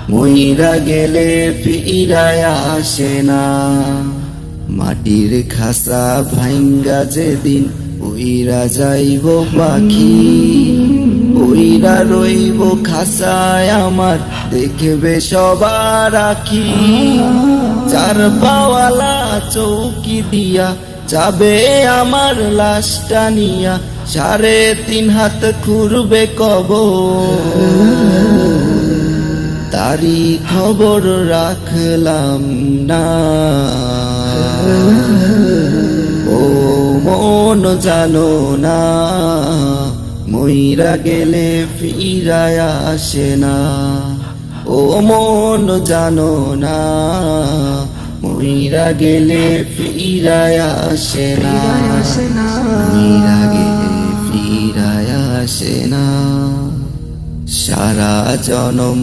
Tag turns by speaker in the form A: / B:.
A: মইরা গেলে ফিরায় আসে না। মাটির খাসা ভাঙ্গা যেদিন উইরা যাইব পাখি, উইরা রইব খাসায় আমার দেখবে সবার আখি। চার পাওয়ালা চৌকি দিয়া যাবে আমার লাশটা নিয়া, 3.5 হাত খুঁড়বে কবর, তারি খবর রাখলাম না। ও মন জানো না, মইরা গেলে ফিরায় আসে না। ও মন জানো না, মইরা গেলে ফিরায় আসে না। মইরা গেলে ফিরায় আসে না। সারা জনম